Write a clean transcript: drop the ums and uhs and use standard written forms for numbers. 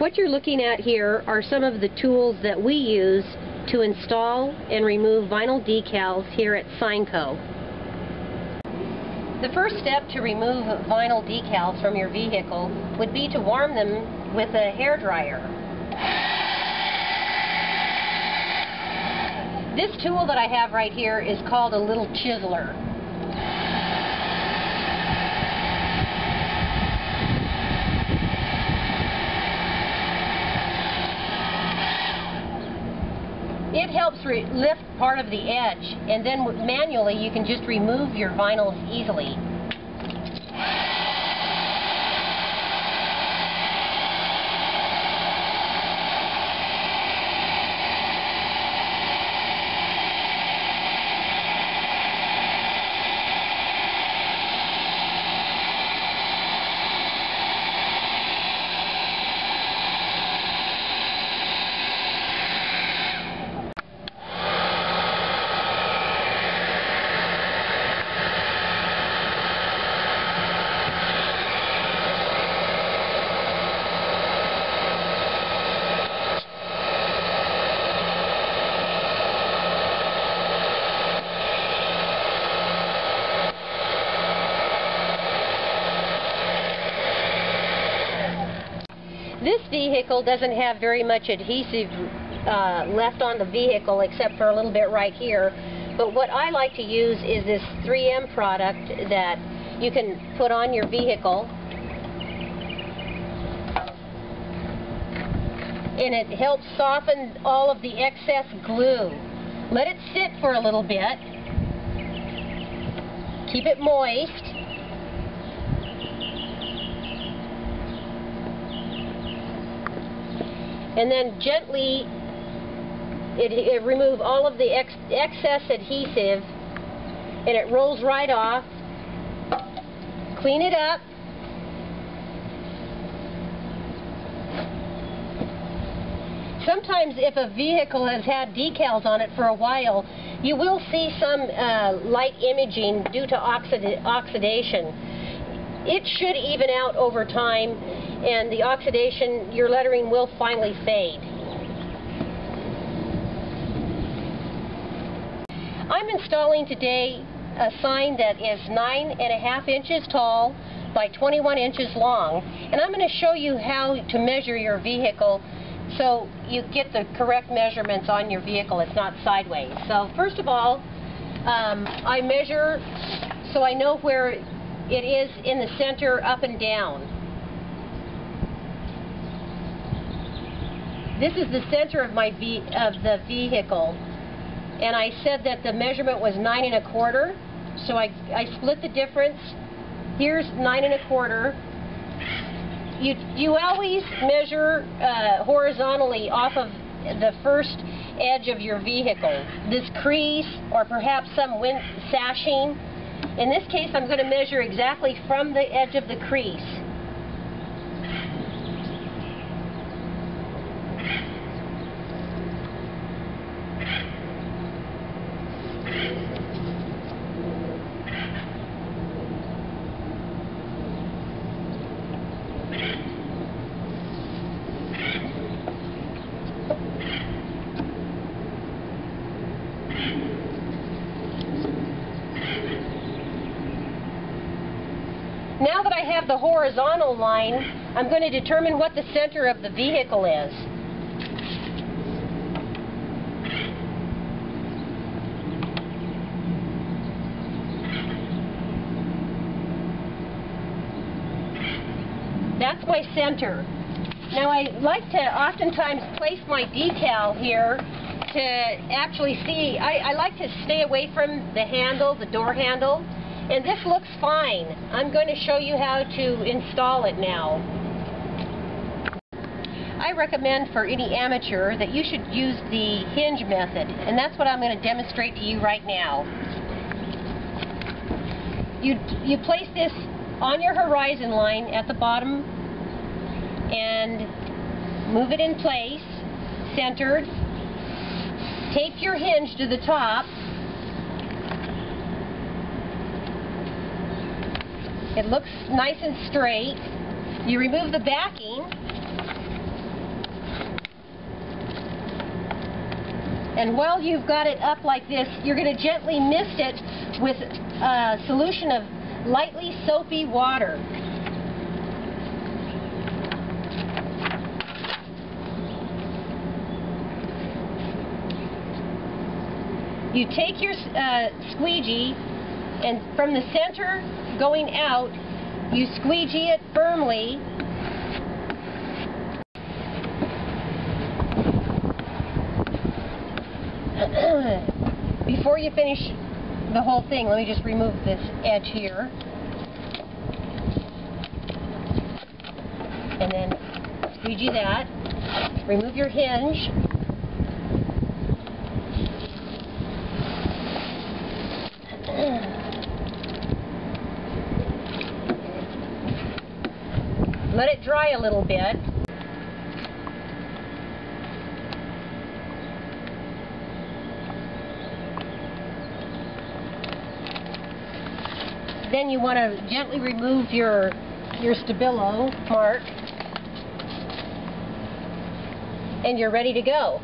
What you're looking at here are some of the tools that we use to install and remove vinyl decals here at Signco. The first step to remove vinyl decals from your vehicle would be to warm them with a hairdryer. This tool that I have right here is called a little chiseler. It helps lift part of the edge, and then manually you can just remove your vinyls easily. This vehicle doesn't have very much adhesive left on the vehicle except for a little bit right here. But what I like to use is this 3M product that you can put on your vehicle. And it helps soften all of the excess glue. Let it sit for a little bit. Keep it moist. And then gently remove all of the excess adhesive, and it rolls right off. Clean it up. Sometimes if a vehicle has had decals on it for a while, you will see some light imaging due to oxidation. It should even out over time, and the oxidation, your lettering will finally fade. I'm installing today a sign that is 9.5 inches tall by 21 inches long, and I'm going to show you how to measure your vehicle so you get the correct measurements on your vehicle. It's not sideways. So first of all, I measure so I know where it is in the center, up and down. This is the center of the vehicle, and I said that the measurement was 9 1/4. So I split the difference. Here's 9 1/4. You always measure horizontally off of the first edge of your vehicle. This crease, or perhaps some wind sashing. In this case, I'm going to measure exactly from the edge of the crease. Now that I have the horizontal line, I'm going to determine what the center of the vehicle is. That's my center. Now I like to oftentimes place my decal here to actually see. I like to stay away from the handle, the door handle. And this looks fine. I'm going to show you how to install it now. I recommend for any amateur that you should use the hinge method, and that's what I'm going to demonstrate to you right now. You place this on your horizon line at the bottom and move it in place, centered. Tape your hinge to the top. It looks nice and straight. You remove the backing, And while you've got it up like this, you're going to gently mist it with a solution of lightly soapy water. You take your squeegee, and from the center going out, you squeegee it firmly. Before you finish the whole thing, let me just remove this edge here. And then squeegee that. Remove your hinge. Let it dry a little bit. Then you want to gently remove your Stabilo mark, and you're ready to go.